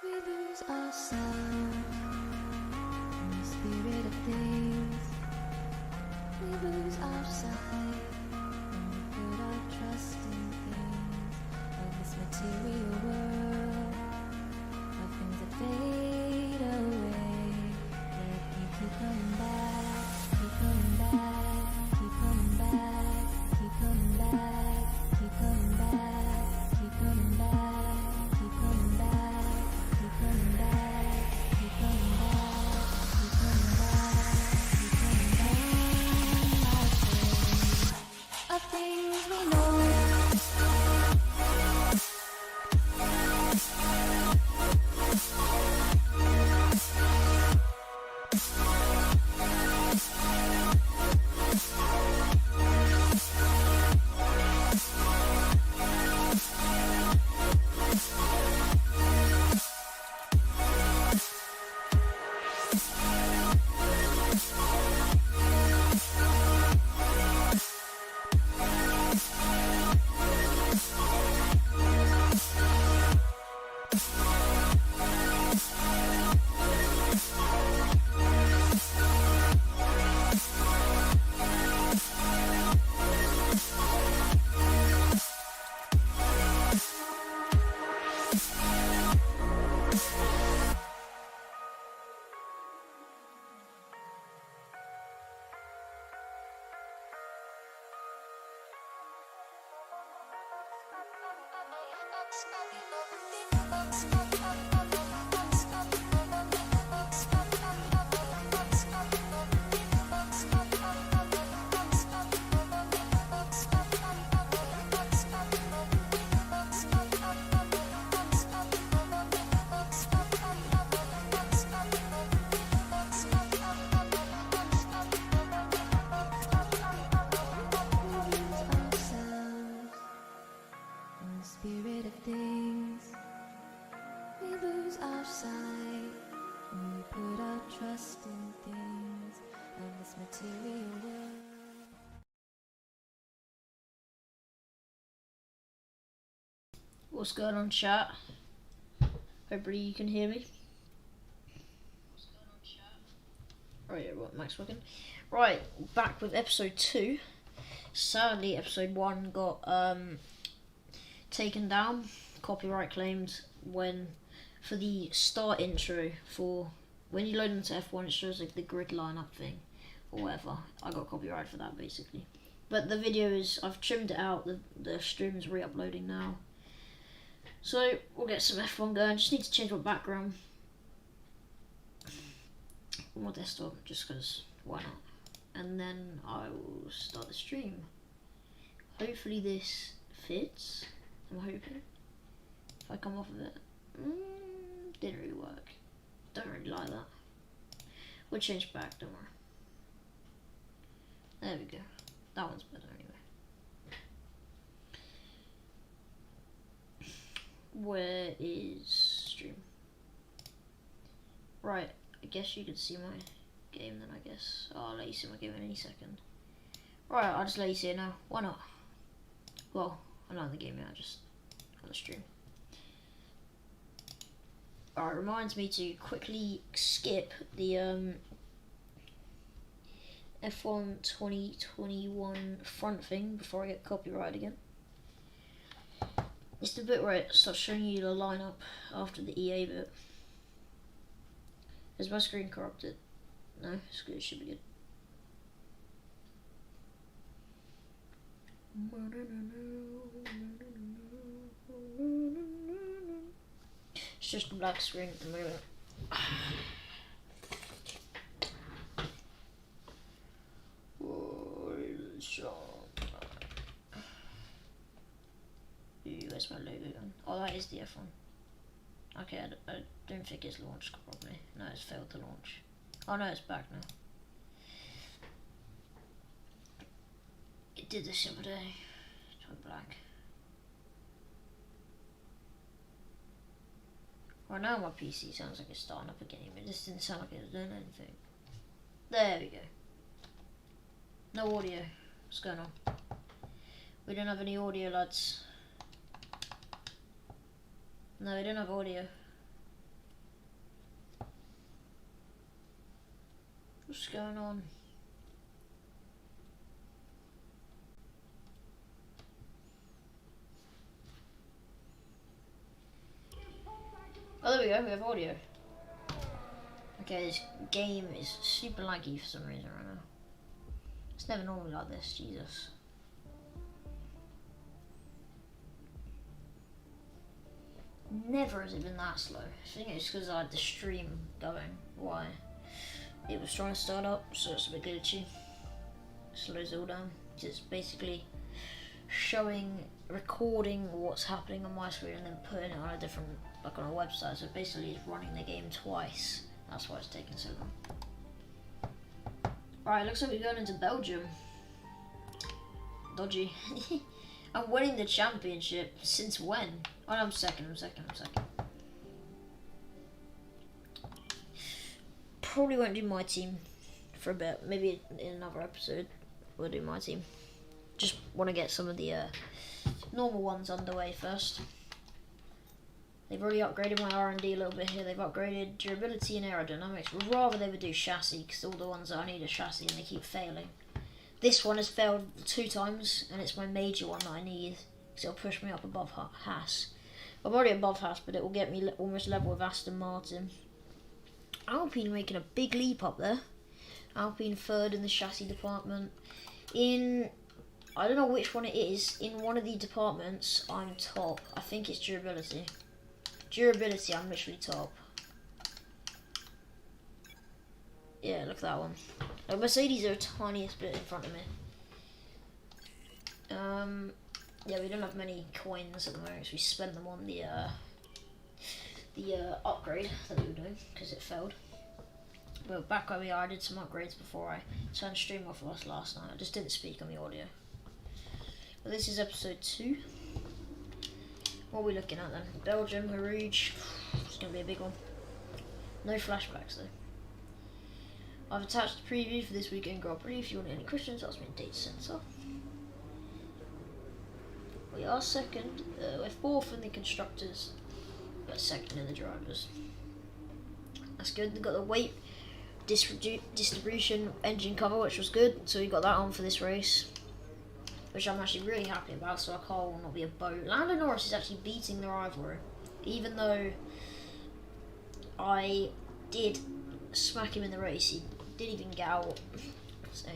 We lose ourselves in the spirit of things. We lose our sight when we put our trust in things of this material world, of things that fade away. Yet you keep coming back, keep coming back, keep coming back, keep coming back, keep coming back, keep coming back, keep coming back. Keep coming back, keep coming back, keep coming back, keep coming back. Of things we know. Spirit of things, we lose our sight when we put our trust in things of this material world. What's going on, chat? Hopefully you can hear me. Right, yeah, what, Max working? Right, back with episode 2. Sadly, episode 1 got taken down, copyright claimed, for the start intro for when you load into F1 it shows like the grid lineup thing or whatever. I got copyright for that basically. But the video is, I've trimmed it out, the stream is re-uploading now. So we'll get some F1 going. Just need to change my background on my desktop just because why not? And then I will start the stream. Hopefully this fits. I'm hoping. If I come off of it, didn't really work. Don't really like that. We'll change back, don't worry. There we go. That one's better anyway. Where is stream? Right, I guess you can see my game then, I guess. Oh, I'll let you see my game in any second. Right, I'll just let you see it now. Why not? Well, I'm not in the game yet, just on the stream. Alright, reminds me to quickly skip the F1 2021 front thing before I get copyright again. It's the bit where it starts showing you the lineup after the EA bit. Is my screen corrupted? No, it's good, it should be good. It's just a black screen at the moment. Where's my logo on? Oh, that is the F1. Okay, I don't think it's launched properly. No, it's failed to launch. Oh no, it's back now. It did this the other day. It went black. Right now my PC sounds like it's starting up again, but this didn't sound like it was doing anything. There we go. No audio. What's going on? We don't have any audio, lads. No, we don't have audio. What's going on? Oh, there we go, we have audio. Okay, this game is super laggy for some reason right now. It's never normally like this, Jesus. Never has it been that slow. I think it's because I had the stream going. Why? It was trying to start up, so it's a bit glitchy. Slows it all down. It's basically recording what's happening on my screen and then putting it on a different, like on a website. So basically it's running the game twice. That's why it's taking so long. Alright, looks like we're going into Belgium. Dodgy. I'm winning the championship. Since when? Oh, no, I'm second. Probably won't do my team for a bit. Maybe in another episode we'll do my team. Just want to get some of the normal ones underway first. They've already upgraded my R&D a little bit here. They've upgraded durability and aerodynamics. Would rather they would do chassis, because all the ones that I need are chassis and they keep failing. This one has failed 2 times, and it's my major one that I need, because it'll push me up above Haas. I'm already above Haas, but it will get me almost level with Aston Martin. Alpine making a big leap up there. Alpine 3rd in the chassis department. I don't know which one it is. In one of the departments, I'm top. I think it's durability. Durability, I'm literally top. Yeah, look at that one. Like, Mercedes are a tiniest bit in front of me. Yeah, we don't have many coins at the moment, so we spent them on the upgrade that we were doing, because it failed. But back where we are, I did some upgrades before I turned stream off last night. I just didn't speak on the audio. But this is episode 2. What are we looking at then? Belgium, Rouge. It's going to be a big one. No flashbacks though. I've attached a preview for this weekend Grand Prix. If you want any questions, ask me in data center. We are second. We're 4th in the constructors. But 2nd in the drivers. That's good. They've got the weight distribution engine cover, which was good. So we got that on for this race, which I'm actually really happy about. So our car will not be a boat. Lando Norris is actually beating the rivalry, even though I did smack him in the race. He didn't even get out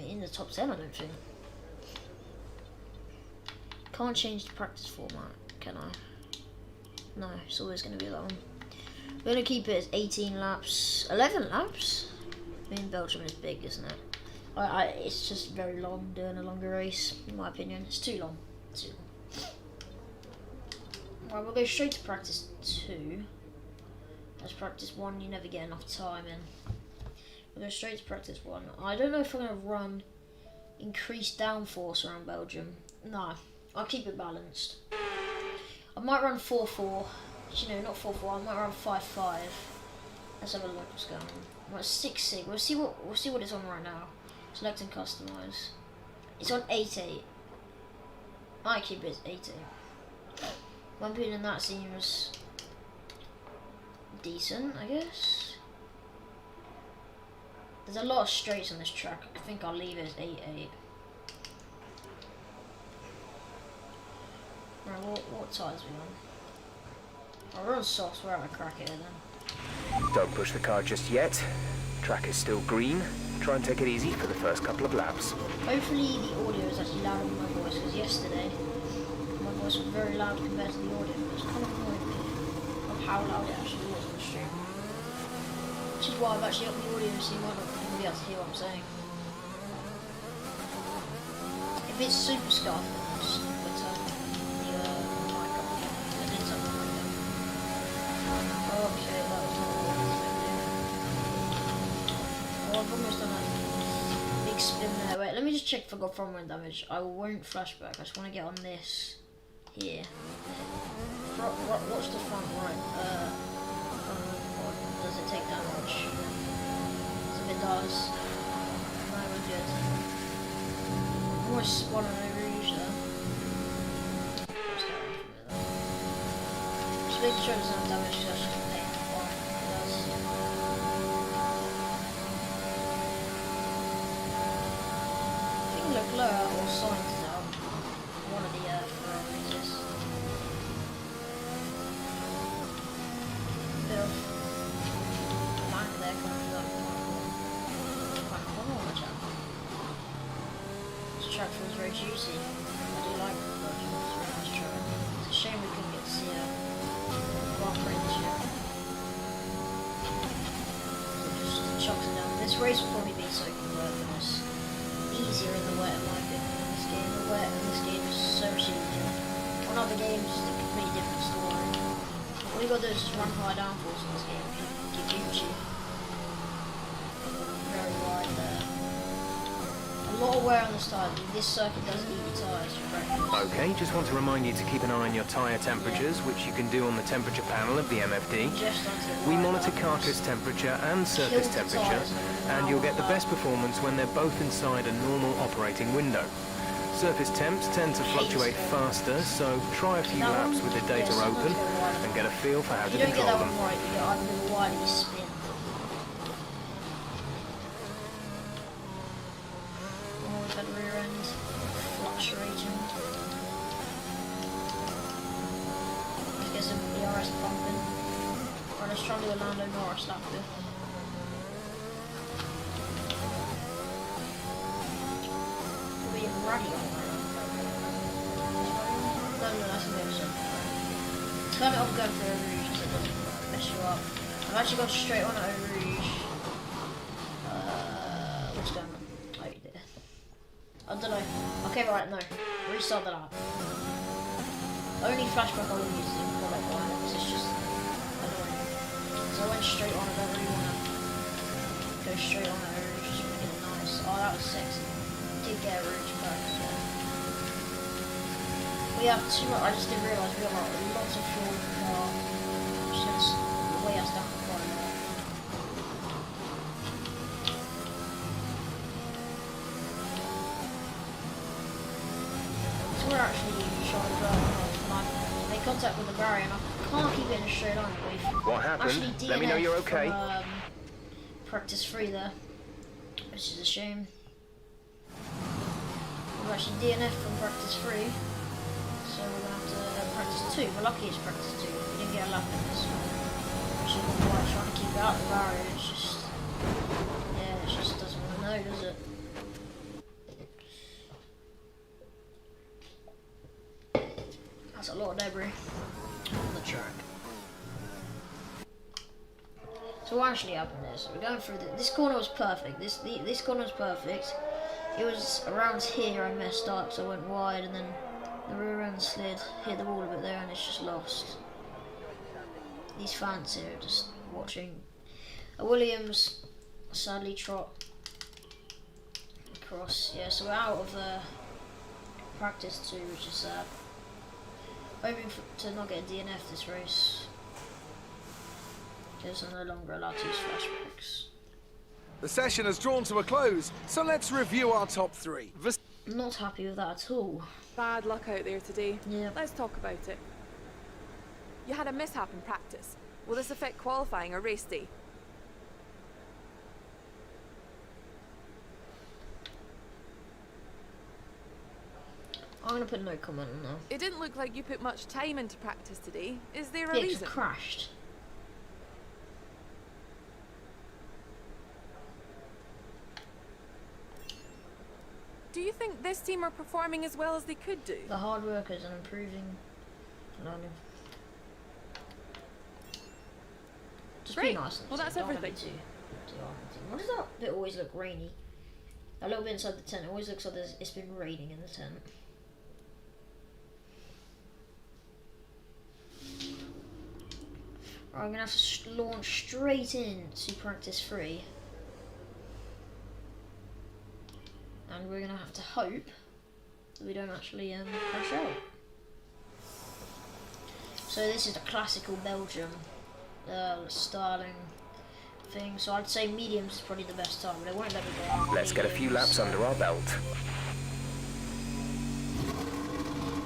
in the top 10, I don't think. Can't change the practice format, can I? No, it's always going to be that one. We're going to keep it as 18 laps, 11 laps? I mean, Belgium is big, isn't it? It's just very long doing a longer race, in my opinion. It's too long. Right, we'll go straight to practice 2. As practice 1, you never get enough time in. We'll go straight to practice 1. I don't know if I'm going to run increased downforce around Belgium. No, I'll keep it balanced. I might run 4-4. You know, not 4-4. I might run 5-5. Let's have a look what's going on. Well, 6-6. We'll see what it's on right now. Select and customize. It's on 8-8. I keep it as 8-8. One pin in that seems decent, I guess. There's a lot of straights on this track. I think I'll leave it as 8-8. Right, what tyres are we on? Oh, we're on softs. We're having a crack at it then. Don't push the car just yet. Track is still green. Try and take it easy for the first couple of laps. Hopefully the audio is actually louder than my voice, because yesterday my voice was very loud compared to the audio. It was kind of annoying me of how loud it actually was on the stream. Which is why I've actually upped the audio so you might not even be able to hear what I'm saying. If it's super scuffed, then just put the mic up. I did turn the mic down. Okay, that was not what I was meant to do. Oh, I've almost done a big spin there. Wait, let me just check if I got front wing damage. I won't flashback. I just want to get on this here. Watch the front right. Does it take damage? So if it does, no, we're good. I'm almost spot on over Rouge there. Just making sure there's no damage because I should pay. It does. blur or signs out. One of the parameters. Bit of lag there coming through that corner on the track. This track feels very juicy. I do like the Belgian, it's a very nice track. It's a shame we couldn't get to see Prix this year. So just chucks it down. This race will probably be so nice. Easier in the wet in my opinion in this game. The wet in this game is so much easier. On other games it's a completely different story. All you gotta do is just run high downforce in this game. Keep Gucci. Very wide there. A lot of wear on this tyre. This circuit doesn't need the tyres for practice. Okay, just want to remind you to keep an eye on your tyre temperatures, which you can do on the temperature panel of the MFD. We monitor carcass temperature and surface temperature, and you'll get the best performance when they're both inside a normal operating window. Surface temps tend to fluctuate faster, so try a few laps with the data open and get a feel for how to control them. You don't get that one right, you get either the wide or you spin. That rear end fluctuating. Let's get some ERS pumping. Alright, let's try and do a Lando Norris lap here. Being ruddy on there. No, that's a bit of something. Turn it off going for Eau Rouge so it doesn't mess you up. I've actually gone straight on Eau Rouge. What's going on? I don't know. Okay, right, no. Restart the lap. The only flashback I will use is in product line because it's just annoying. So I went straight on. I don't really want to go straight on it. It's just really nice. Oh, that was sexy. Did get a Rouge back. Yeah. We have too much. I just didn't realise we have lots of fuel in the car. Which is way us down quite a lot. We're actually trying to burn off, and I make contact with the barrier, and I can't keep it in a straight line away from. What happened? Let me know you're okay. From, practice 3 there, which is a shame. We're actually DNF from practice 3, so we're gonna have to practice 2. We're lucky it's practice 2. We didn't get a lap in this one. Which is why I'm trying to keep it out of the barrier. It's just, yeah, it just doesn't want to know, does it? That's a lot of debris on the track. So what actually happened is, we're going through this corner was perfect. This corner was perfect. It was around here I messed up, so I went wide, and then the rear end slid, hit the wall a bit there, and it's just lost. These fans here are just watching a Williams sadly trot across. Yeah, so we're out of practice 2, which is sad. Hoping to not get a DNF this race, because I'm no longer allowed to use flashbacks. The session has drawn to a close, so let's review our top 3. I'm not happy with that at all. Bad luck out there today. Yeah. Let's talk about it. You had a mishap in practice. Will this affect qualifying or race day? I'm going to put no comment on that. It didn't look like you put much time into practice today. Is there a Yeah, 'cause reason? it crashed. Do you think this team are performing as well as they could do? The hard workers and improving learning. Just be Great. nice. And Well, that's don't have everything. to be too hard. Why does that bit always look rainy? A little bit inside the tent, it always looks like it's been raining in the tent. Right, I'm going to have to launch straight into practice 3. And we're going to have to hope that we don't actually crash out. So this is a classical Belgium styling thing. So I'd say mediums is probably the best time, but it won't let me go. Let's get a few laps under our belt.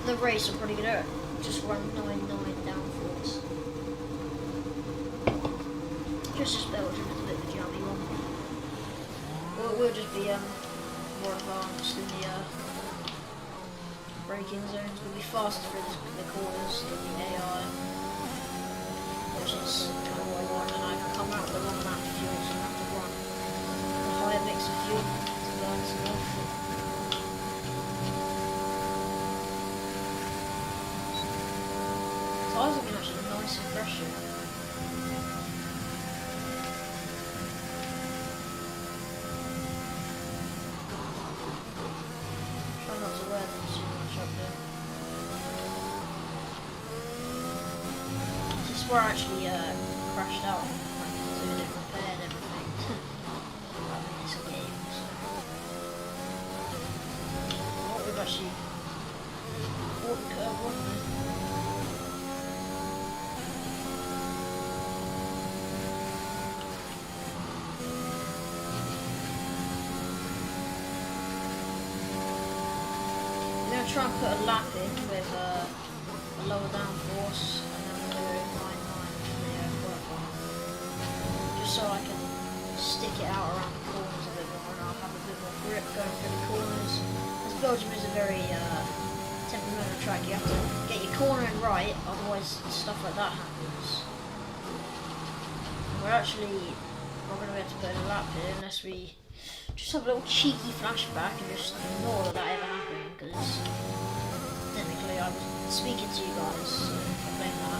The race will probably get it. Just run 9.9 downforce. Just Belgium is a bit of a jammy one. We'll just be more advanced in the braking zones, we'll be faster through the corners than the AI, which is kind of what I want, and I can come out with a long amount of fuel, so I have to run a higher mix of fuel to burn some off. Tyres have been actually nice and fresh here. Try not to wear them too much up there. This is where I actually crashed out, like doing it, repaired everything. I mean, it's a game, so. What we've actually bought the curve, wasn't it? Try and put a lap in with a lower downforce, and then we'll do 9.9 for the qualifying. Just so I can stick it out around the corners a bit more, and I'll have a bit more grip going through the corners. As Belgium is a very temperamental track, you have to get your cornering right, otherwise stuff like that happens. We're actually not going to be able to put in a lap here unless we just have a little cheeky flashback and just ignore that ever happened, because technically I was speaking to you guys, so I blame that.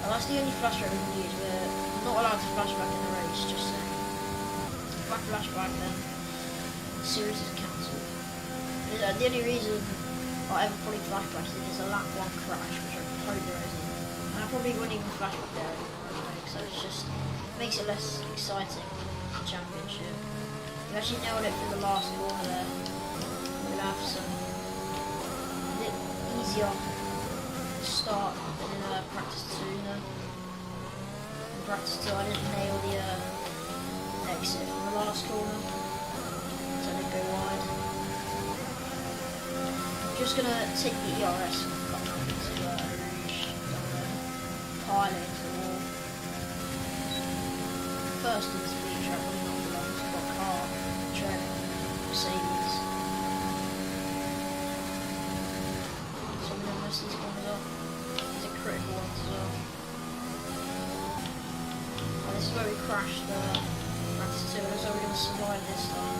Well, that's the only flashback we can use. We're not allowed to flashback in the race, just saying. If I flashback, then the series is cancelled. The only reason I ever probably flashback is if there's a lap 1 crash, which I hope there isn't. And I probably wouldn't even flashback there anymore, so it's just makes it less exciting, the championship. We actually nailed it through the last corner there. We're going to have some a bit easier start than in practice 2 now. In practice 2 I didn't nail the exit from the last corner, so I didn't go wide. I'm just going to take the ERS and come up into Rouge, pile it into the wall. First in speed trap, we're not belong to got car. Mercedes. So I'm going to mess these corners up. These are critical ones as well. And this is where we crashed practice 2, so we're going to survive this time.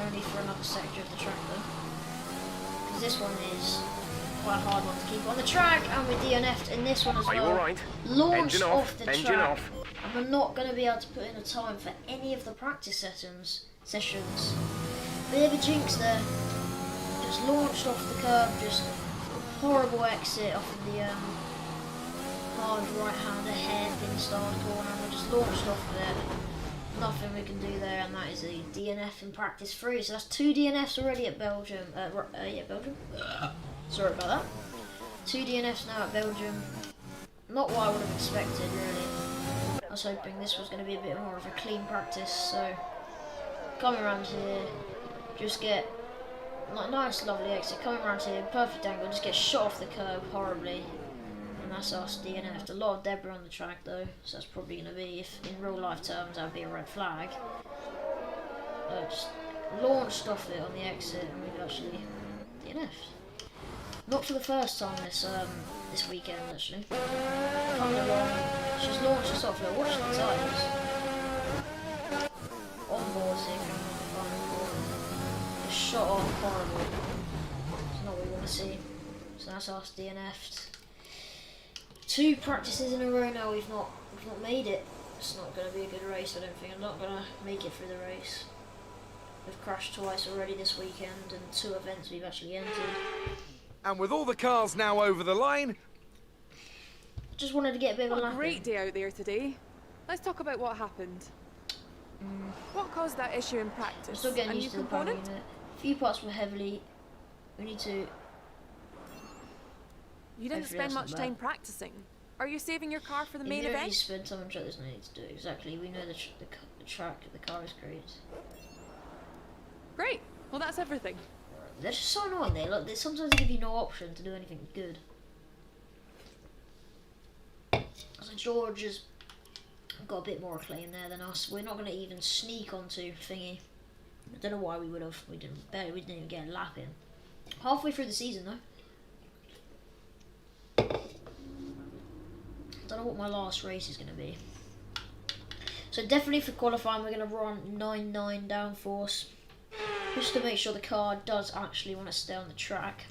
Only for another sector of the track though. Because this one is quite a hard one to keep on the track, and we DNF'd in this one as well. Are you alright? Launched off the Engine track. off. And we're not going to be able to put in a time for any of the practice sessions. Bit of a jinx there. Just launched off the curb, just horrible exit off of the hard right-hander hairpin start corner, and we just launched off there. Nothing we can do there, and that is a DNF in practice 3. So that's 2 DNFs already at Belgium. Belgium. Sorry about that. 2 DNFs now at Belgium. Not what I would have expected, really. I was hoping this was going to be a bit more of a clean practice, so coming around here, just get like nice lovely exit, coming around here, perfect angle, just get shot off the curb horribly, and that's us DNF'd. A lot of debris on the track though, so that's probably going to be, if in real life terms, that would be a red flag. Just launched off it on the exit, and we've actually DNF'd. Not for the first time this weekend actually. Coming along, she's launched us off there. Watch the tyres. On board here, coming off the final corner. Just shot off horrible. It's not what we want to see. So that's us DNF'd. 2 practices in a row now. We've not made it. It's not going to be a good race. I don't think. I'm not going to make it through the race. We've crashed twice already this weekend, and 2 events we've actually entered. And with all the cars now over the line, Just wanted to get a bit of a lap in. Great day out there today. Let's talk about what happened. What caused that issue in I'm practice? still getting A new used to the power component? unit. A few parts were heavily. We need to. You didn't Hopefully spend that's much not time bad. practicing. Are you saving your car for the If main you don't need event? to spend time on track, there's no need to do it. Exactly. We know the track, the car is great. Great. Well, that's everything. They're just so annoying. They sometimes give you no option to do anything good. So George has got a bit more acclaim there than us. We're not going to even sneak onto thingy. I don't know why we would have. We didn't even get a lap in. Halfway through the season though. Don't know what my last race is going to be. So definitely for qualifying we're going to run 9.9 downforce. Just to make sure the car does actually want to stay on the track.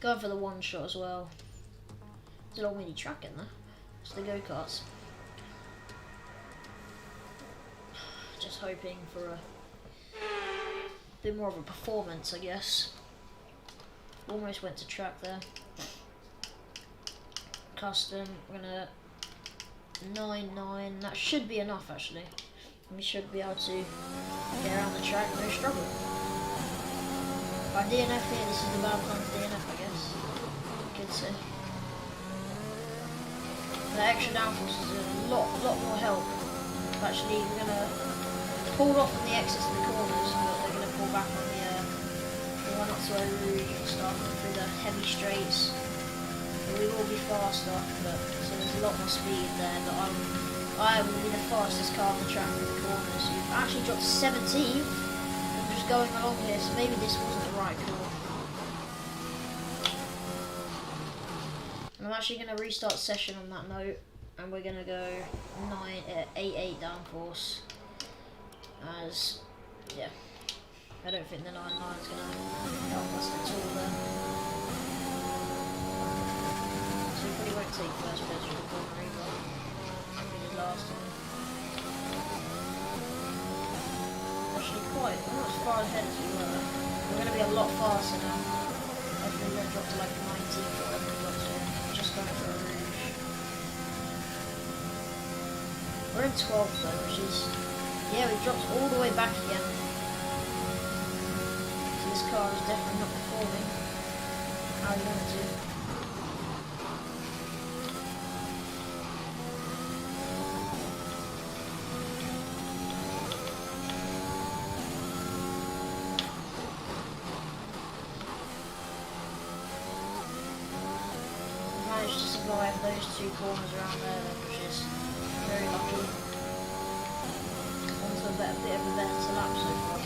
Going for the one shot as well. There's a little mini track in there. It's the go-karts. Just hoping for a bit more of a performance, I guess. Almost went to track there. Custom, we're gonna 9.9. That should be enough actually. We should be able to get around the track, no struggle. By DNF here, this is the bad time for DNF, I guess. Good to. The extra downforce is a lot more help. Actually, we're gonna pull off on the exits of the corners, but they're gonna pull back on the one up to Rouge and stuff through the heavy straights. But we will be faster, but so there's a lot more speed there. But I will be the fastest car on the track through the corners. We've actually dropped to 17th. I'm just going along here, so maybe this wasn't the right call. I'm actually going to restart session on that note, and we're going to go 8.8 downforce. As, yeah, I don't think the 9.9 is going to help us at all there. So we probably won't take first place from the corner either. We did last time. Actually quite, we're not as far ahead as we were. We're going to be a lot faster now. I think we're going to drop to like 19 or whatever we got to. Just going for a Rouge. We're in 12th though, which is, yeah, we dropped all the way back again. So this car is definitely not performing how we want it to. Managed to survive those two corners around there, which is very lucky. Onto a bit of a better lap so far.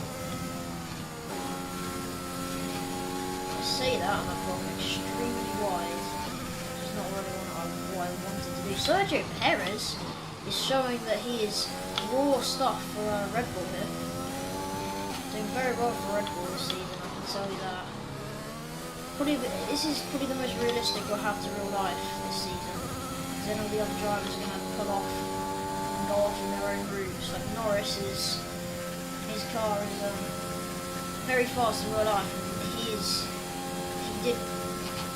I say that and I've gone extremely wide, which is not really what I wanted to do. Sergio Perez is showing that he is raw stuff for Red Bull here. Doing very well for Red Bull this season, I can tell you that. This is probably the most realistic we'll have to real life this season. Because then all the other drivers are going to pull off and go off in their own routes. Like Norris his car is very fast in real life. He did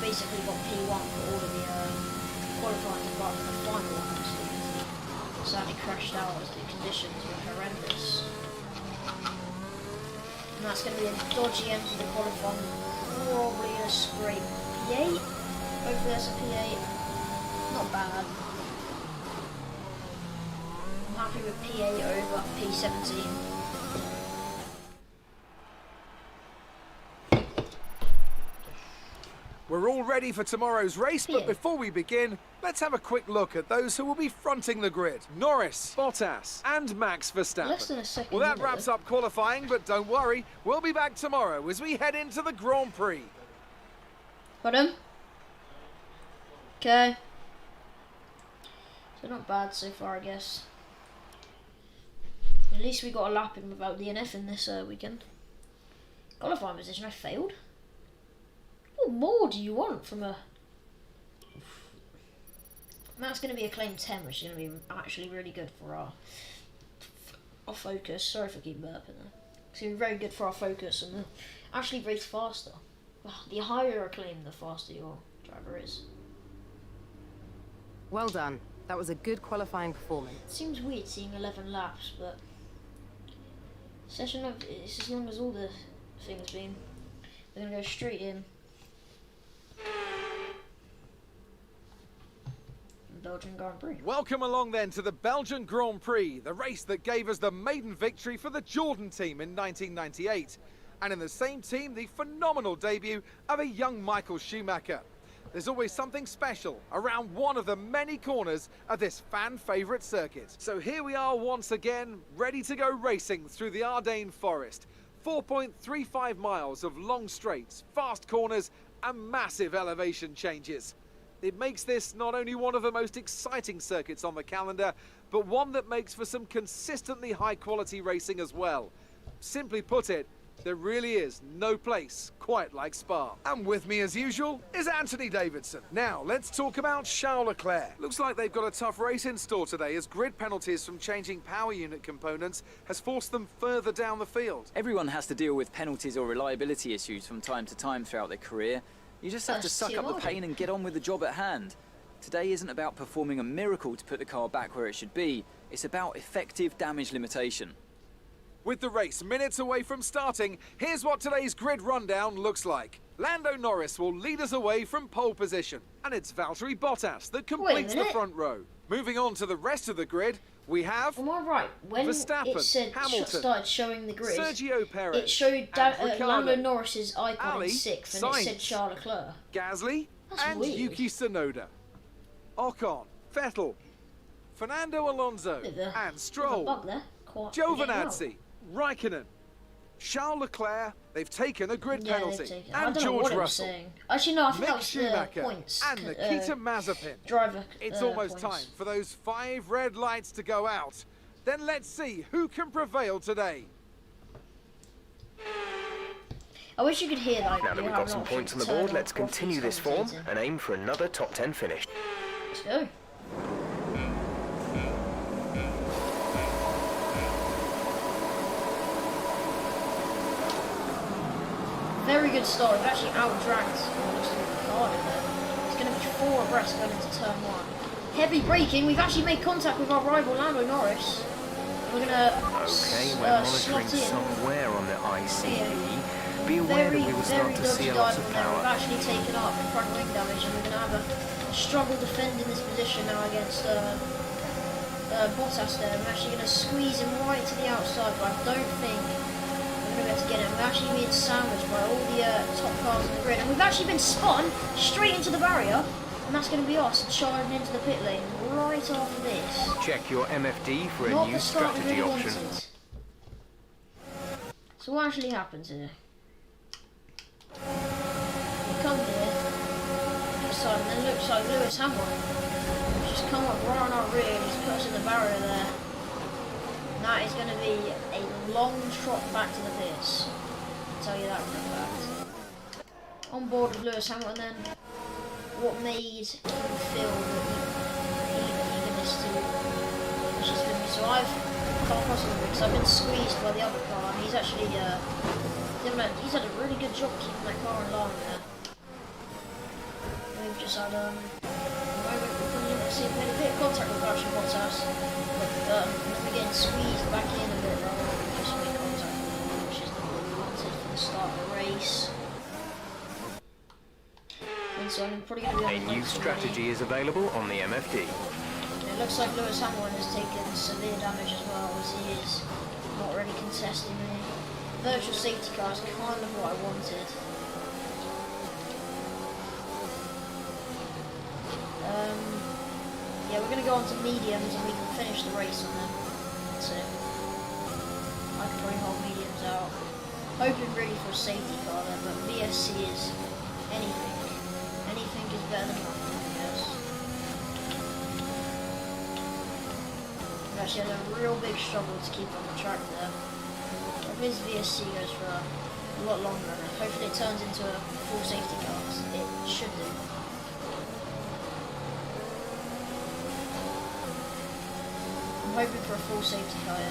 basically got P1 for all of the qualifying apart from the final one, obviously. Sadly crashed out as the conditions were horrendous. And that's going to be a dodgy end to the qualifying. Probably a scrape P8. Hopefully that's a P8. Not bad. I'm happy with P8 over P17. We're all ready for tomorrow's race, but Yeah. before we begin, let's have a quick look at those who will be fronting the grid. Norris, Bottas, and Max Verstappen. Less than a second. Well, that minute, wraps though. up qualifying, but don't worry, we'll be back tomorrow as we head into the Grand Prix. Got him. Okay. So not bad so far, I guess. At least we got a lap in without DNF in this weekend. Qualifying position, I failed. What more do you want from a... That's going to be a claim 10, which is going to be actually really good for our focus. Sorry for keep burping there. It's going to be very good for our focus and actually race faster. The higher a claim, the faster your driver is. Well done. That was a good qualifying performance. It seems weird seeing 11 laps, but session of it's as long as all the things been. We're going to go straight in. Belgian Grand Prix. Welcome along then to the Belgian Grand Prix, the race that gave us the maiden victory for the Jordan team in 1998. And in the same team, the phenomenal debut of a young Michael Schumacher. There's always something special around one of the many corners of this fan favourite circuit. So here we are once again, ready to go racing through the Ardennes forest. 4.35 miles of long straights, fast corners and massive elevation changes. It makes this not only one of the most exciting circuits on the calendar, but one that makes for some consistently high quality racing as well. Simply put it, there really is no place quite like Spa. And with me as usual is Anthony Davidson. Now let's talk about Charles Leclerc. Looks like they've got a tough race in store today, as grid penalties from changing power unit components has forced them further down the field. Everyone has to deal with penalties or reliability issues from time to time throughout their career. You just have to suck up the pain and get on with the job at hand. Today isn't about performing a miracle to put the car back where it should be. It's about effective damage limitation. With the race minutes away from starting, here's what today's grid rundown looks like. Lando Norris will lead us away from pole position, and it's Valtteri Bottas that completes the front row. Moving on to the rest of the grid, we have Am I right? When Verstappen, it said Hamilton, started showing the grid, Sergio Perez, it showed and Ricciardo, Lando Norris's icon Ali, in 6th, and Sainz, it said Charles Leclerc. Gasly, That's and weird. Yuki Tsunoda. Ocon, Vettel, Fernando Alonso, Bit of a- and bit of a Stroll. bug there. Quite Giovinazzi, Raikkonen, Charles Leclerc, they've taken a grid Yeah, penalty, they've taken- I and don't know George what it was Russell, saying. Actually, no, I think that Mick was Schumacher, the points. and Nikita Mazepin. Driver. It's almost points. time for those 5 red lights to go out. Then let's see who can prevail today. I wish you could hear that. Now that we've got some points on the board, let's continue this form commentating. and aim for another top 10 finish. Let's go. Very good start. We've actually out-dragged most of the car in there. It's going to be 4 abreast going into turn 1. Heavy braking. We've actually made contact with our rival Lando Norris. We're going to Okay, we're monitoring slot in. somewhere on the ICE. Be aware that we will start to see a loss of We've power. actually taken up front wing damage, and we're going to have a struggle defending this position now against Bottas there. We're actually going to squeeze him right to the outside, but I don't think we're going to be able to get him. We're actually being sandwiched by all the top cars in the grid, and we've actually been spun straight into the barrier, and that's going to be us charging into the pit lane right after this. Check your MFD for a Not new the start we strategy really option. wanted. So what actually happens here? You come here, side, and then it looks like Lewis Hamilton just come up right on our rear and he's put us in the barrier there. And that is going to be a long trot back to the pits. I'll tell you that for a fact. On board with Lewis Hamilton then, what made him feel eagerness to push this with me? So I've come across him because I've been squeezed by the other car, and he's actually he's had a really good job keeping that car in line there. We've just had a moment we've made a bit of contact with Bottas, but we're getting squeezed back in a bit rather than just make contact with him, which is not what we wanted for the start of the race. And so I'm probably going to be on A the new next strategy is available on the MFD. It looks like Lewis Hamilton has taken severe damage as well, as he is not really contesting the virtual safety car. Is kind of what I wanted. Yeah, we're going to go on to mediums and we can finish the race on them. That's it. I can probably hold mediums out. Hoping really for a safety car there, but VSC is anything. Anything is better than nothing, I guess. We've actually had a real big struggle to keep on the track there. If his VSC goes for a lot longer, and hopefully it turns into a full safety car. It should do. I'm hoping for a full safety car, yeah.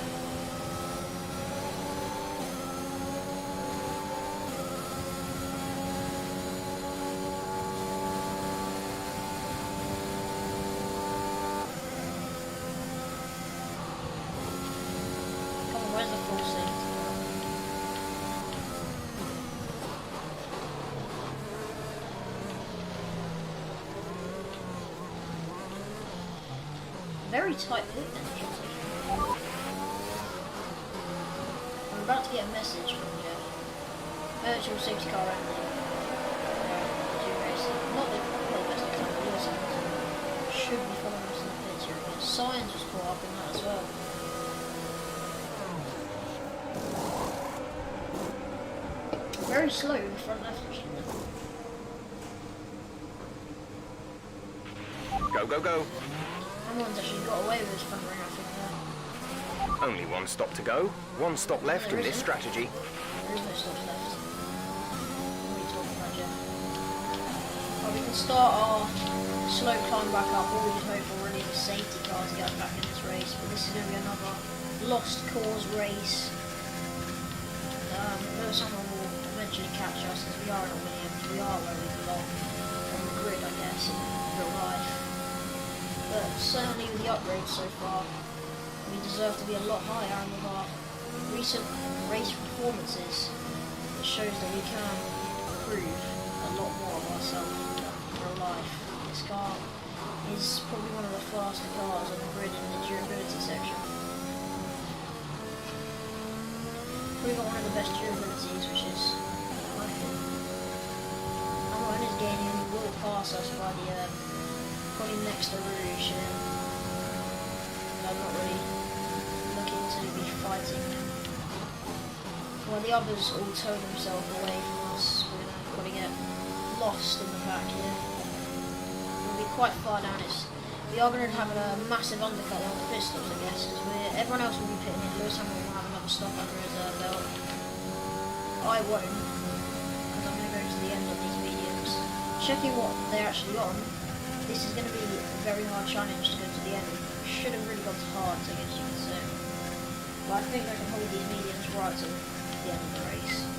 Come on, where's the full safety car? Very tight pit then. I'm about to get a message from Jeff. Virtual safety car only. Not the best example, Lewis Hamilton should be following us in the pits here again. Science was caught up in that as well. very slow in front left actually. Go, go, go. Someone's actually got away with his front ring, I think, there. Only one stop to go. One stop left in this strategy. There is no stops left. What are you talking about, Jeff? Well, we can start our slow climb back up, or we just hope for really a safety car to get us back in this race. But this is going to be another lost cause race. Though someone will eventually catch us, because we are not Williams, we are where we belong. On the grid, I guess, in real life. But certainly with the upgrades so far, we deserve to be a lot higher, and with our recent race performances, it shows that we can prove a lot more of ourselves in real life. This car is probably one of the faster cars on the grid in the durability section. We've got one of the best durabilities, which is I think. And what is gaining will pass us by the probably next to Rouge, and I'm not really looking to be fighting. While the others all tow themselves away from us, we're going to probably get lost in the back here. We'll be quite far down. We are going to have a massive undercut on the pit stops, I guess, because everyone else will be pitting in. Lewis Hamilton will have another stop under his belt. I won't, because I'm going to go to the end of these mediums. Checking what they're actually on, this is going to be a very hard challenge to go to the end. We should have really gone to hard, I guess you could say. But I think I can hold these mediums right till the end of the race.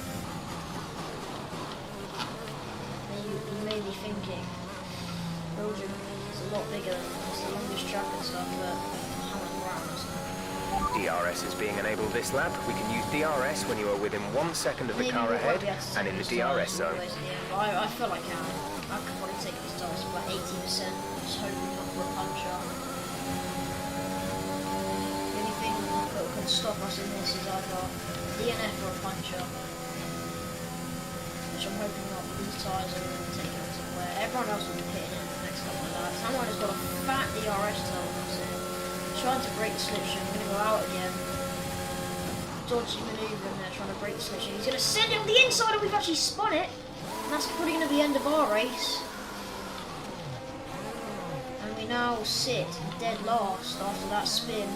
And you may be thinking, Belgium is a lot bigger, it's the longest track and stuff, but how much ground is that? DRS is being enabled this lap. We can use DRS when you are within 1 second of the car ahead and in the DRS zone. I feel like I could probably take these tires for about 80%, just hoping not for a puncture. The only thing that can stop us in this is either DNF or a puncture, which I'm hoping not, but these tires are going to take us somewhere. Everyone else will be pitting in the next couple of laps. Someone has got a fat DRS tire, that's it. Trying to break the slipstream, I'm going to go out again. Dodgy manoeuvre in there, trying to break the slipstream. He's going to send it on the inside, and we've actually spun it. And that's probably going to be the end of our race. And we now sit dead last after that spin.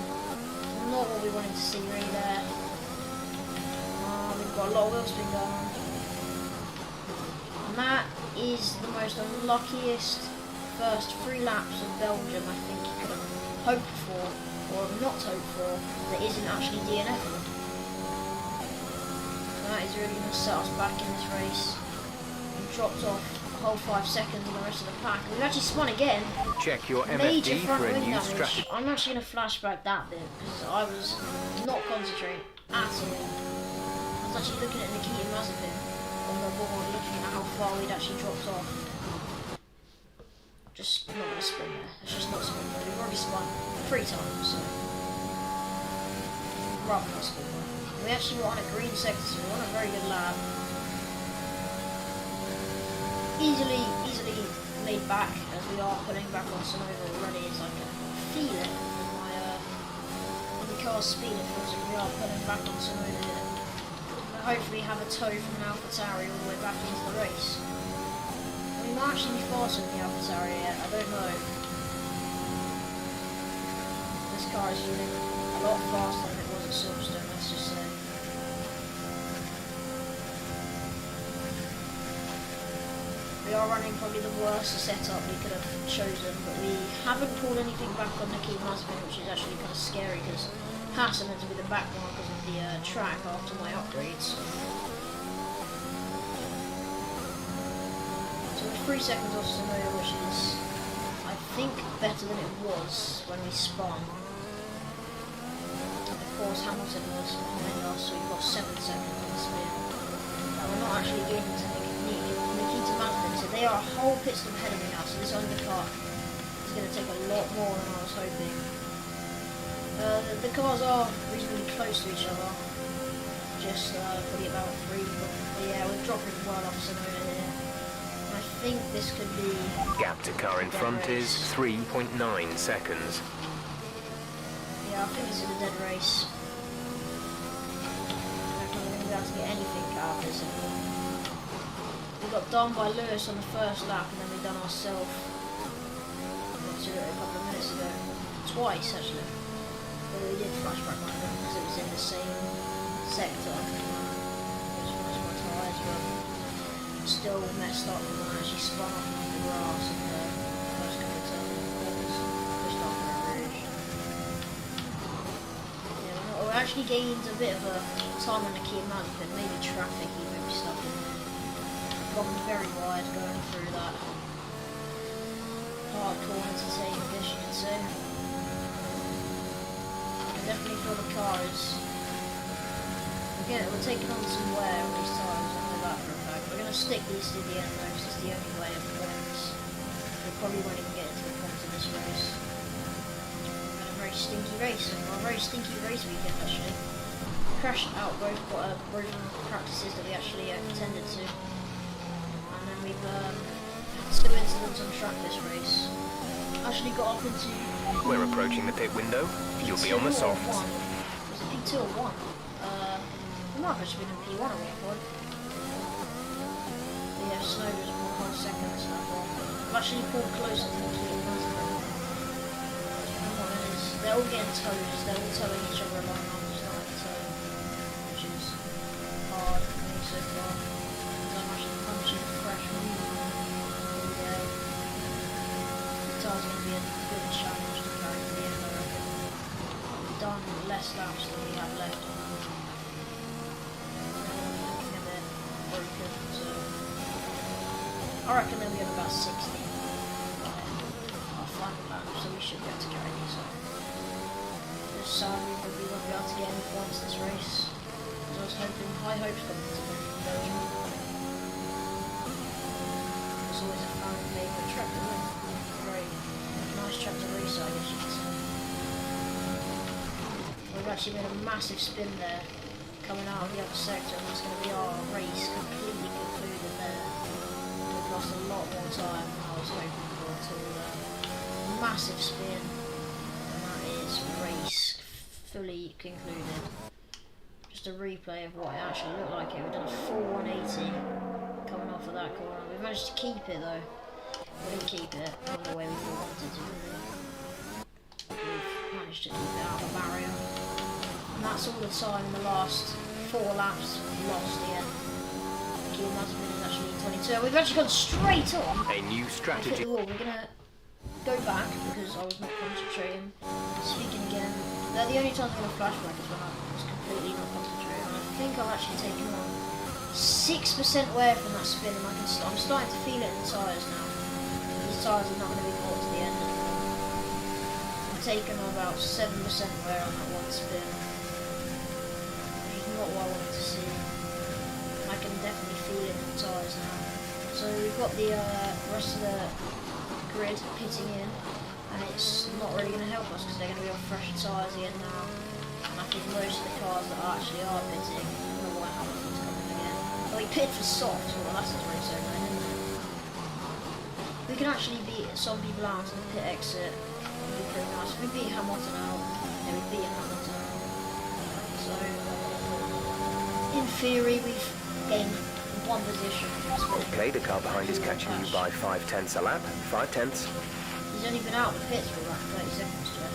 Not what we wanted to see really there. We've got a lot of wheel spin going on. And that is the most unluckiest first 3 laps of Belgium I think you could have hoped for, or not hoped for, that isn't actually DNFing. That is really going to set us back in this race. We've dropped off a whole 5 seconds on the rest of the pack. We've actually spun again. Check your Major MFD front for a wing new damage. strategy. I'm actually going to flashback that bit because I was not concentrating at all. I was actually looking at Nikita Mazepin on the board, looking at how far we'd actually dropped off. Just not going to spin there. Let's just not spin there. We've already spun 3 times, so rather not spin there. We actually were on a green sector, so we're on a very good lap. Easily laid back as we are putting back on Sonova already. It's like a feeling in my in the car's speed. It feels like we are putting back on Sonova here. We'll hopefully have a tow from an AlphaTauri all the way back into the race. We might actually be faster than the AlphaTauri yet, I don't know. This car is feeling a lot faster than it was at Silverstone, let's just say. We are running probably the worst setup we could have chosen, but we haven't pulled anything back on Nikita Mazepin, which is actually kind of scary because Hassan meant to be the back one because of the track after my upgrades. So we're 3 seconds off Sonova, which is, I think, better than it was when we spun. Of course, Hamilton was behind us, so we've got 7 seconds on the spin. And we're not actually getting to Nikita Mazepin, so they are a whole pit stop ahead of me now, so this undercut is going to take a lot more than I was hoping. The cars are reasonably close to each other, just probably about 3, but yeah, we're dropping well off Sonova here. I think this could be... Gap to car in front is 3.9 seconds. Yeah, I think this is a dead race. I don't think we're going to be able to get anything out of this anymore. We got done by Lewis on the first lap, and then we done ourselves. Got to it a couple of minutes ago. Twice, actually. But we did flashback my gun because it was in the same sector. Which was my tyres were still messed up when I actually spun off the grass in the first couple of turns. Just after the rouge. Yeah, we actually gained a bit of a time on the key amount, but maybe traffic, maybe stuff in probably very wide going through that hard corner to take, I guess you could say. I definitely feel the car is... Again, we're taking on some wear on these tyres, I know that for a fact. We're going to stick these to the end though, because it's the only way of points. We probably won't even get into the points in this race. We've had a very stinky race, and a very stinky race weekend actually. Crashed out both practices that we actually attended to. And then we've had 2 incidents on track this race. Actually got up into... We're approaching the pit window. You'll be on the softs. Was it P2 or 1? It might have actually been in P1 at one point. But yeah, Snow was 1 whole second so that one. I've actually pulled closer to the key amount. They're all getting toes, they're all towing each other along. I'm just not at the toe, which is hard for me so far. Because I'm actually punching fresh all day. The tire's going to be a good challenge to carry to the end, I reckon. We've done less laps than we have left on them. Looking a bit broken, so I reckon they'll be on about 60 our final lap, so we should be able to carry these off. Sadly, but we won't be able to get any points this race. I was hoping, high hopes coming to Belgium. It's always a fan favourite track to win. Very nice track to race, I guess you could say. We've actually made a massive spin there, coming out of the other sector, and that's going to be our race completely concluded there. We've lost a lot more time than I was hoping for until massive spin. Race fully concluded. Just a replay of what it actually looked like here. We've done a full 180 coming off of that corner. We managed to keep it though. We didn't keep it all the way we wanted to. We've managed to keep it out of the barrier. And that's all the time in the last 4 laps we've lost again. The key must have been actually 22. And we've actually gone straight on. A new strategy. We're gonna go back because I was not concentrating. Speaking again, the only time I'm going to flashback is when I was completely not concentrating. And I think I've actually taken on 6% wear from that spin, and I'm starting to feel it in the tyres now. These tyres are not going to be brought to the end. I've taken about 7% wear on that one spin, which is not what I wanted to see. I can definitely feel it in the tyres now. So we've got the rest of the grid pitting in, and it's not really going to help us because they're going to be on fresh tyres again now. And I think most of the cars that actually are pitting, I don't know why Hamilton's coming again. Well, he pitted for soft, well that's his race over then, isn't it? We can actually beat some people out on the pit exit. It'd be pretty nice. If we beat Hamilton out, yeah, we beat Hamilton out. So, in theory, we've gained 1 position. Okay, the car behind is catching you by 5/10 a lap. 5/10. He's only been out of the pits for about 30 seconds to it.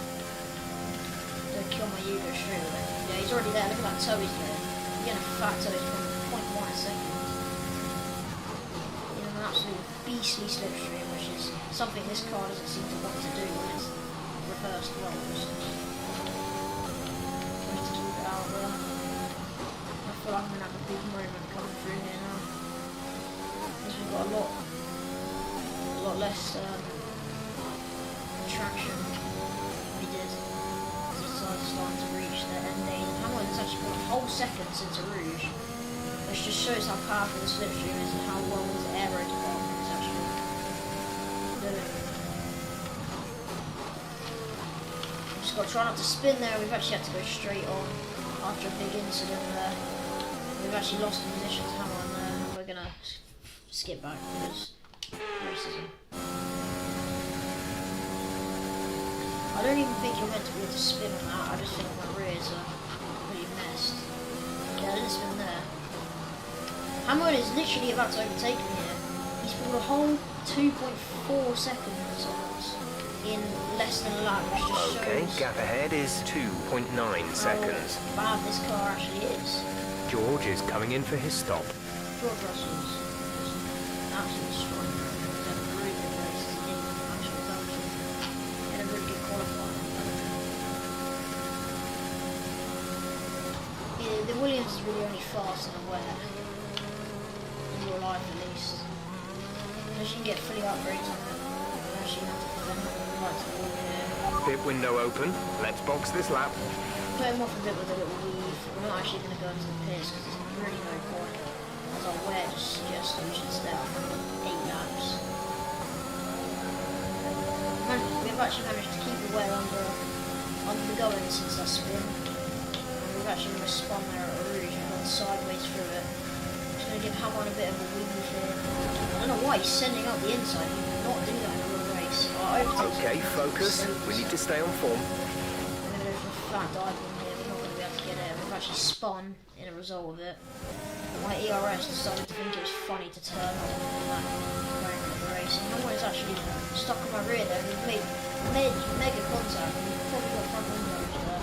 Don't kill my ego straight away. Yeah, he's already there. Look at that toe he's doing. He's getting a fat toe. He's from 0.1 a second. You know, an absolute beastly slipstream, which is something this car doesn't seem to want to do when it's reversed rolls. Just to keep it out there. I feel like I'm going to have a big moment coming through here now. Because we've got a lot less traction than we did. These tyres are starting to reach their end age. Hamilton's actually got a whole second since a rouge, which just shows how powerful the slipstream is and how well his aero department is actually doing. We've just got to try not to spin there. We've actually had to go straight on after a big incident there. We've actually lost the position to Hamilton there, and we're going to skip back because racism. I don't even think you're meant to be able to spin on that. I just think my rears are pretty messed. Yeah, I didn't spin there. Hamilton is literally about to overtake me here. He's pulled a whole 2.4 seconds on us in less than a lap, which just Okay, shows gap ahead is 2.9 seconds. how bad this car actually is. George is coming in for his stop. George Russell's just absolutely destroying it. He's had a really good race in actual Belgium. He had a really good qualifying. Yeah, the Williams is really only fast and aware. In real life at least. Unless you can get fully upgrades on it. Unless you have to put them right to the wall here. Pit window open. Let's box this lap. Put him off a bit with a little weave. We're not actually going to go into the pits because there's really no point. As our wear just suggests that we should stay out for 8 laps. We've actually managed to keep the wear under the going since that spin. And we've actually spun there at Rouge and gone sideways through it. Just going to give Hamon a bit of a weave here. I don't know why he's sending up the inside. He would not do that in a real race. Okay, focus. We need to stay on form. We're going to go for a flat diagonal here. We're not going to be able to get it. We've actually spun in a result of it. My ERS decided to think it was funny to turn on that going into the race. And Hamon is actually stuck on my rear there. We've made mega contact. We've probably got front windows there.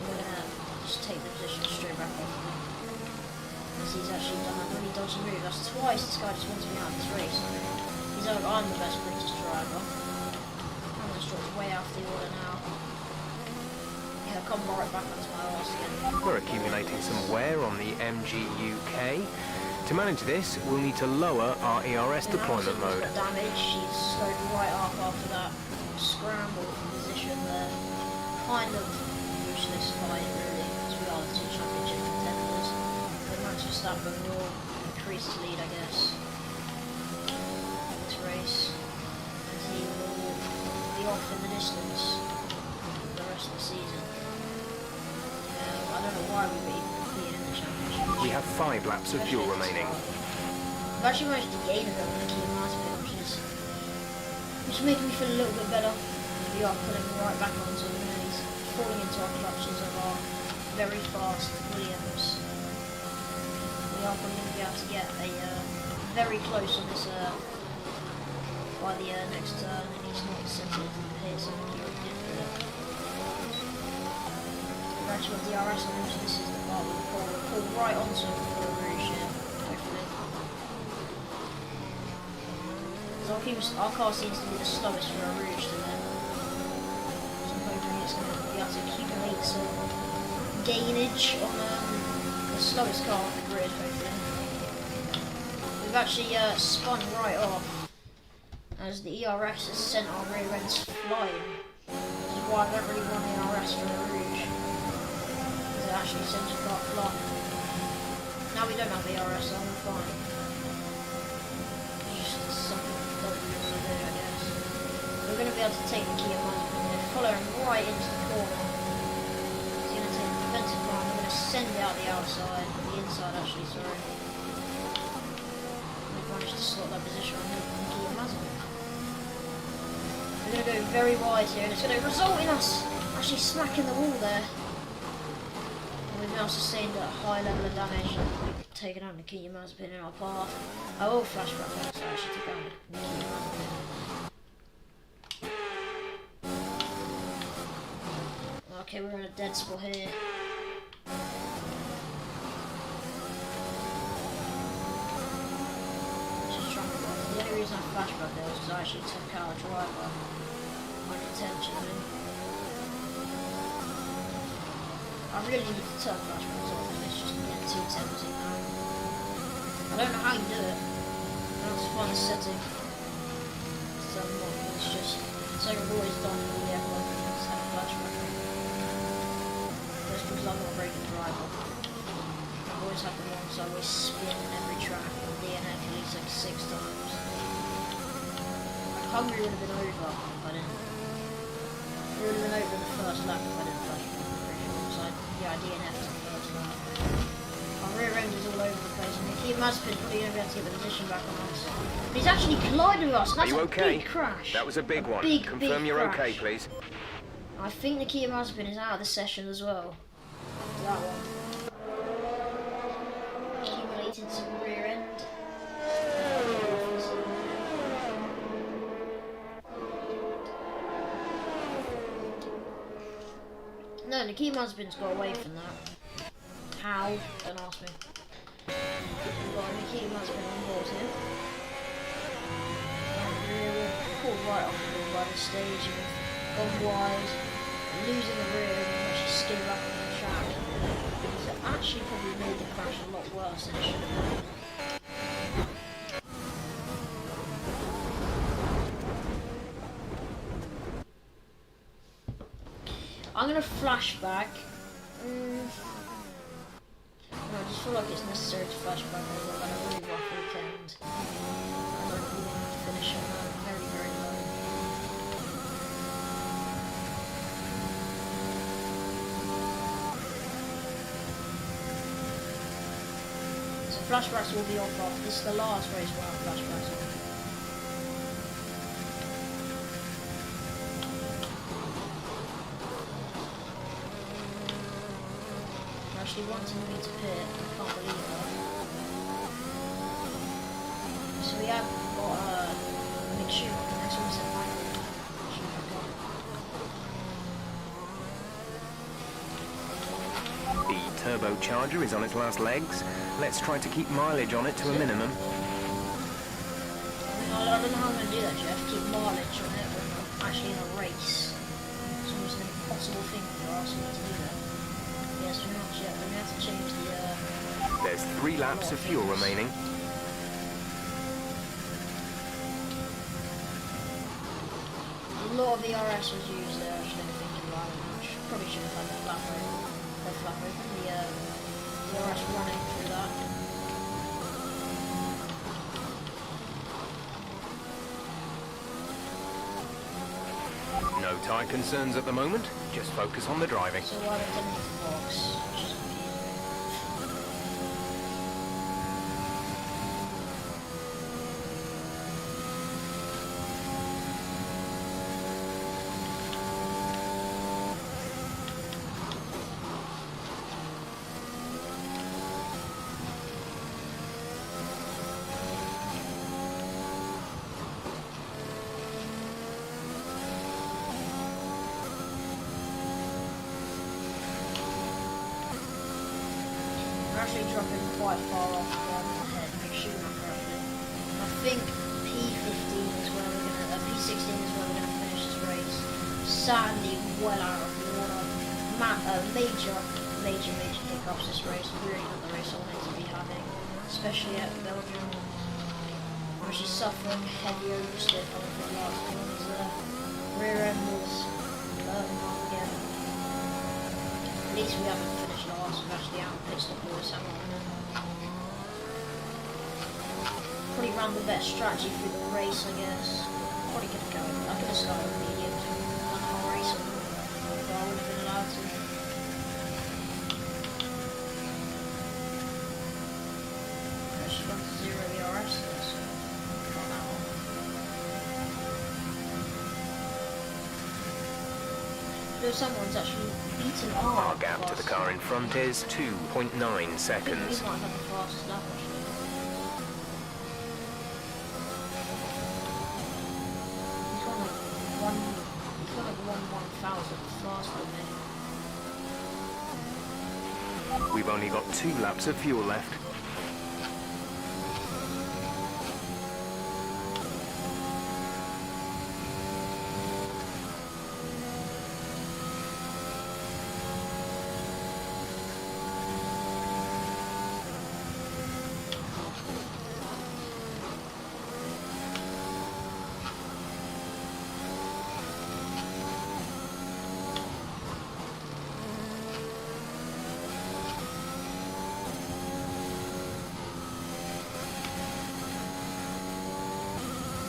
We're going to just take the position straight back off. As he's actually done a really dodgy move. That's twice this guy just wants me out of this race. He's like, I'm the best British driver. Hamon's dropped way off the order now. Yeah, come right back onto my arse again. We're accumulating some wear on the MGUK. To manage this, we'll need to lower our ERS deployment mode. Damage. She's slowed right up after that scramble position there. Kind of useless fight really, because we are the 2 championship contenders. But Max Verstappen will increase his lead, I guess, in this race, and he will be off in the distance for the rest of the season. I don't know why we've been in the championship. We have 5 laps of fuel remaining. I've actually managed to gain a bit on the key margin, which is making me feel a little bit better. We are pulling right back onto him, and he's falling into our clutches of our very fast Williams. We are probably going to be able to get a very close on this by the next turn, and he's not centered here, so I think he already did do it. We've actually got DRS on him, so this is the part where we'll pull right onto him for a Rouge here, hopefully. Our car seems to be the slowest for a Rouge today. So I'm hoping it's going to be able to accumulate some gainage on the slowest car on the grid, hopefully. We've actually spun right off as the ERS has sent our rear ends flying. Which is why I don't really want the ERS for a Rouge. Because it actually sends your car flying. Now we don't have the ERS, so I'm fine. It's just something we don't really do, I guess. We're going to be able to take the Kia Mazda and follow him right into the corner. He's going to take the defensive line. We're going to send it out the outside, the inside actually, sorry. We've managed to slot that position on him from Kia Mazda. We're going to go very wide here, and it's going to result in us actually smacking the wall there. And we've now sustained a high level of damage. We've taken out the Kia Mazda in our path. I will flashback that, so I actually took out the Kia Mazda. Okay, we're in a dead spot here. The only reason I flashback there was because I actually took out a driver unintentionally. I really need to turn flashbacks off and it's just getting too tempting now. I don't know how you do it. That's a fun setting. So it's just something I've always done in the F1, just have a flashback. Just because I'm not a very good driver. I've always had the ones I always spin in every track and DNF at least like 6 times. Hungary would have been over if I didn't. It would have been over in the first lap if I didn't flash me. So I DNF'd in the first lap. Our rear end is all over the place, and the Kia Mazepin probably going to be able to get the position back on us. But he's actually collided with us, and that's Are you okay? A big crash. That was a big one. Confirm big you're crash. okay, please. I think the Kia Mazepin is out of the session as well. That one. Accumulated some rear No, the key husband's got away from that. How? Don't ask me. We've got a key husband on board here. Pulled right off the wall by the stage and gone wide, losing the rear and actually skid up on the track. So actually probably made the crash a lot worse than it should have been. I'm going to flashback. I just feel like it's necessary to flashback because I've had a really rough weekend. I don't really want to finish on a very, very low. So flashbacks will be off after. This is the last race where I have flashbacks on. Actually wanting me to pit, I can't believe that. So we have got a Mick Schumacher next one, said Michael The turbocharger is on its last legs. Let's try to keep mileage on it to a minimum. I don't know how I'm going to do that, Jeff. Keep mileage on it when I'm actually in a race. It's almost an impossible thing for us to do that. Yes, we're not yet. We're going to have to change the... There's 3 laps of fuel remaining. A lot of the RS was used there, I shouldn't think about it much. Probably should have had the flap open. The RS running through that. No tyre concerns at the moment. Just focus on the driving. So why don't I the box? Which is actually dropping quite far off the head of Schumacher actually. I think P15 is where we're gonna, P16 is where we're gonna finish this race. Sadly, well out of water. Major hiccups this race. Really not the race I wanted to be having, especially at Belgium. I'm actually suffering heavy oversteer coming from the last corners there. Rear end was burning up again. At least we haven't finished last, we've actually out pit stop boys, hang on. Probably ran the best strategy through the race, I guess. Probably could have going. I could have started with mediums and done the whole race on them, but I would have been allowed to. Actually gone to 0 ERS there, so not that one. Someone's actually beaten Our gap to the car in front is 2.9 seconds. He might have had the fastest lap actually. He's got like 1/1000 faster than me. We've only got 2 laps of fuel left.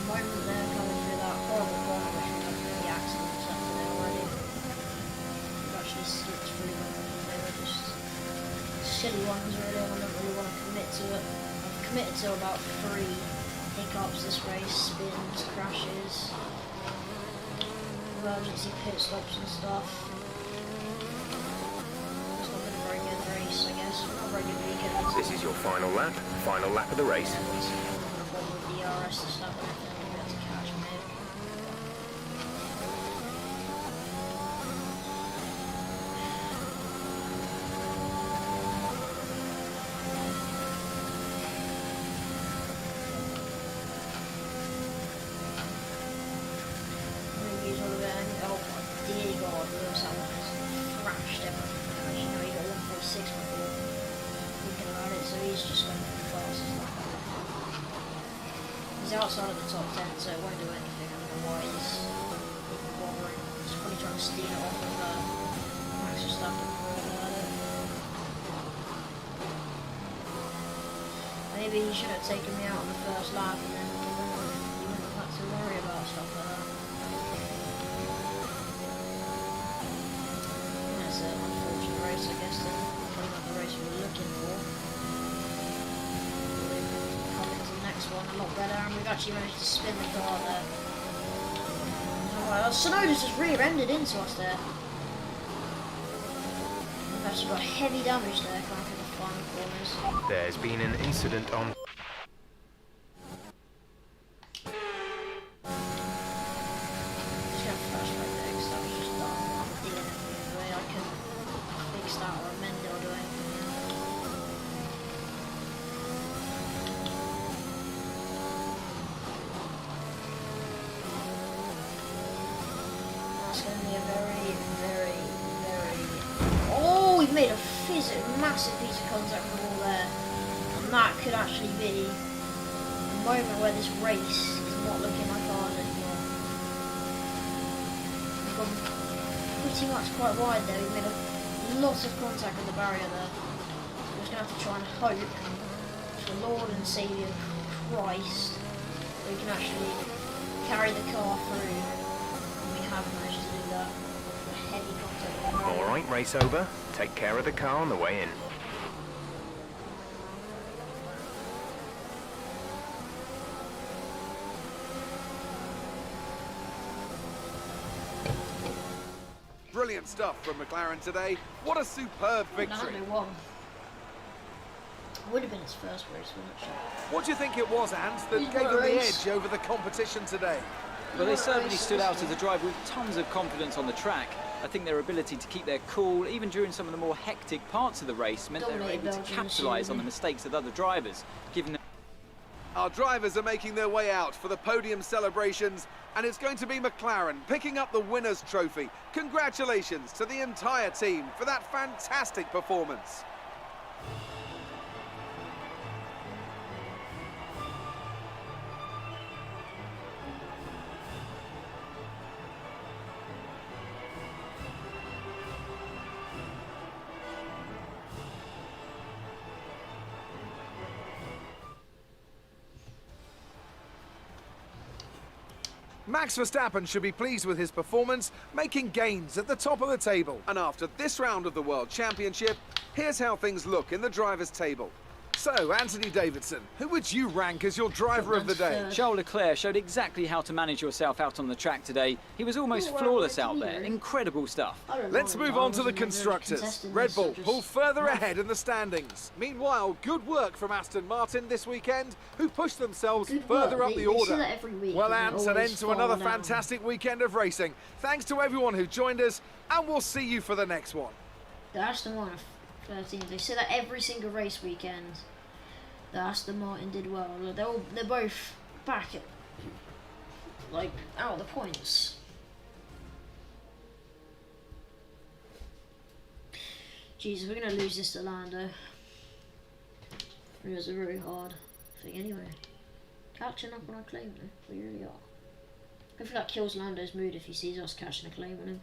Moment there coming through that horrible corner which we had the accidents up there already. We've actually slipped through them. They were just silly ones really, and I don't really want to commit to it. I've committed to about 3 hiccups this race, spins, crashes, emergency pit stops and stuff. It's not been a very good race, I guess. Not a very good weekend. This is your final lap of the race. With the RS and stuff, I don't think we'll be able to catch me. He's outside of the top 10, so it won't do anything. I don't know why he's even bothering. He's probably trying to steal it off of Max Verstappen. Maybe he should have taken me out on the first lap and then you wouldn't have had to worry about stuff like that. That's an unfortunate race, I guess, then. Probably not the race we were looking for. We've come into the next one a lot better, and we've actually managed to spin the car there. Alright, Sonoda's just rear-ended into us there. We've actually got heavy damage there coming through the final corners. There's been an incident on... Made a massive piece of contact with the wall there, and that could actually be a moment where this race is not looking like ours anymore. We've gone pretty much quite wide there. We've made a lot of contact with the barrier there. We're just going to have to try and hope for Lord and Saviour Christ that we can actually carry the car through, and we have managed to do that. A heavy contact with the barrier. Alright, race over. Take care of the car on the way in. Brilliant stuff from McLaren today. What a superb victory. Would have been his first race, wouldn't it? What do you think it was, Ant, that gave them the edge over the competition today? Well, they certainly stood out as a driver with tons of confidence on the track. I think their ability to keep their cool, even during some of the more hectic parts of the race, meant they were able to capitalise on the mistakes of other drivers, giving them... Our drivers are making their way out for the podium celebrations, and it's going to be McLaren picking up the winner's trophy. Congratulations to the entire team for that fantastic performance. Max Verstappen should be pleased with his performance, making gains at the top of the table. And after this round of the World Championship, here's how things look in the drivers' table. So, Anthony Davidson, who would you rank as your driver of the day? Charles Leclerc showed exactly how to manage yourself out on the track today. He was almost flawless out there. Incredible stuff. Let's move on to the constructors. Red Bull pull further ahead in the standings. Meanwhile, good work from Aston Martin this weekend, who pushed themselves further up the order. Well, Ant, an end to another fantastic weekend of racing. Thanks to everyone who joined us, and we'll see you for the next one. The Aston Martin 13. They say that every single race weekend. The Aston Martin did well. They're both back at, like, out of the points. Jesus, we're gonna lose this to Lando. It was a very hard thing anyway. Catching up on our claim though, we really are. Hopefully that kills Lando's mood if he sees us catching a claim on him.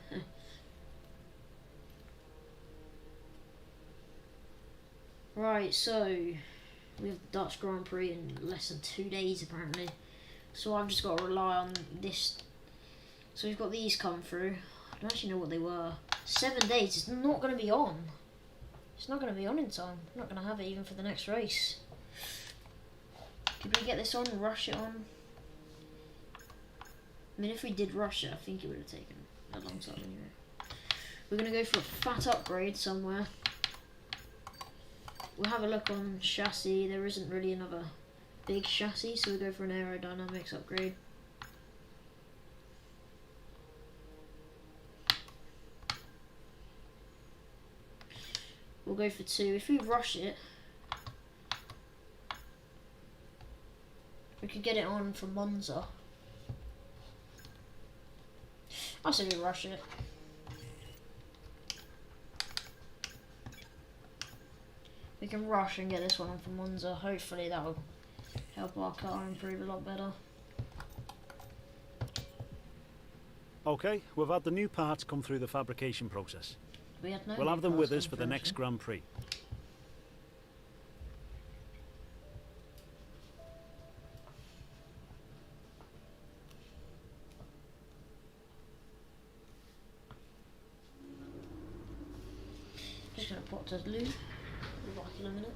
Right, so we have the Dutch Grand Prix in less than 2 days apparently. So I've just got to rely on this. So we've got these come through. I don't actually know what they were. 7 days, it's not going to be on. It's not going to be on in time. I'm not going to have it even for the next race. Could we get this on, rush it on? I mean, if we did rush it, I think it would have taken a long time anyway. We're going to go for a fat upgrade somewhere. We'll have a look on chassis. There isn't really another big chassis, so we'll go for an aerodynamics upgrade. We'll go for 2. If we rush it, we could get it on for Monza. I'll say we rush it. We can rush and get this one on for Monza. Hopefully that'll help our car improve a lot better. Okay, we've had the new parts come through the fabrication process. We had no We'll new have them cars with us come for the through, next so- Grand Prix. Just gonna put to loo. Back in a minute.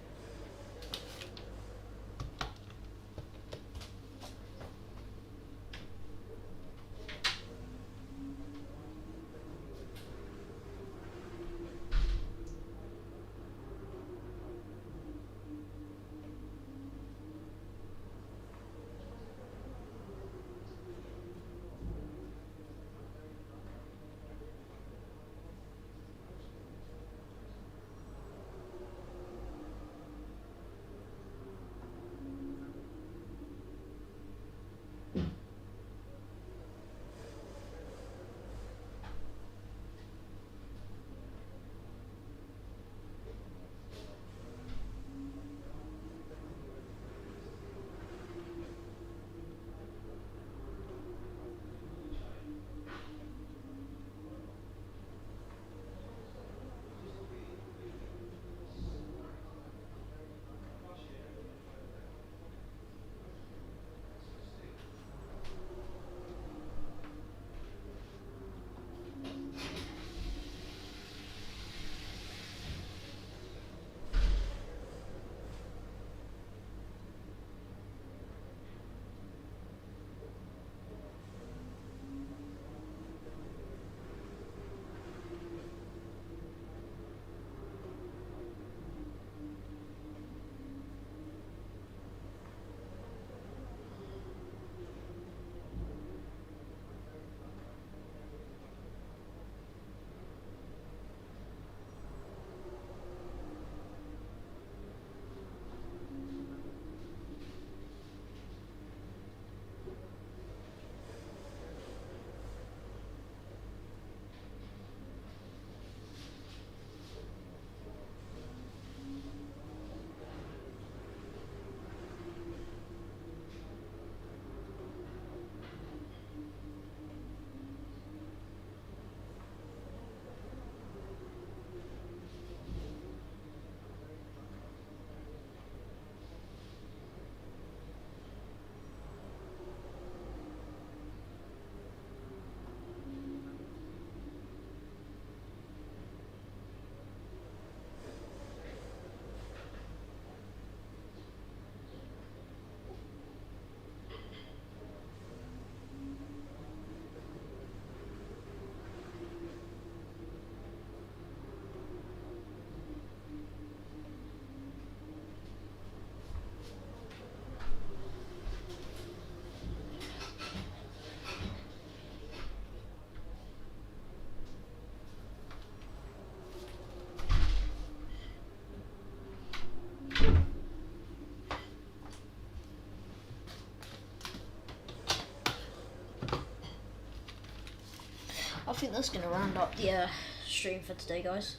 I think that's going to round up the stream for today, guys.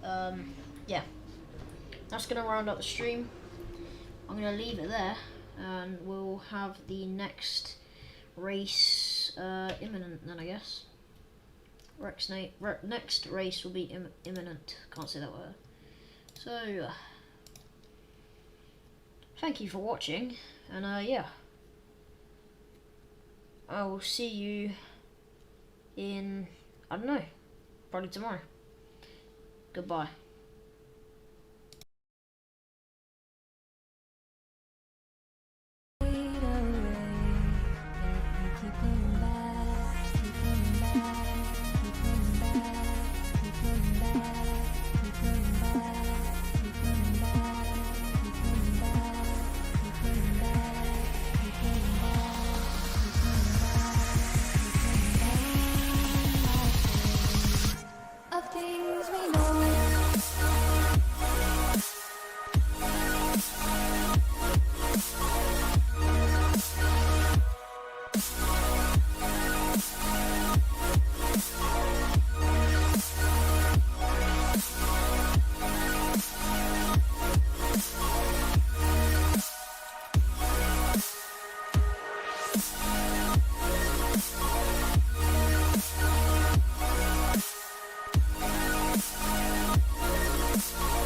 Yeah, that's going to round up the stream. I'm going to leave it there, and we'll have the next race imminent then, I guess. Next race will be imminent. Can't say that word. So, thank you for watching, and yeah, I will see you in, I don't know, probably tomorrow. Goodbye.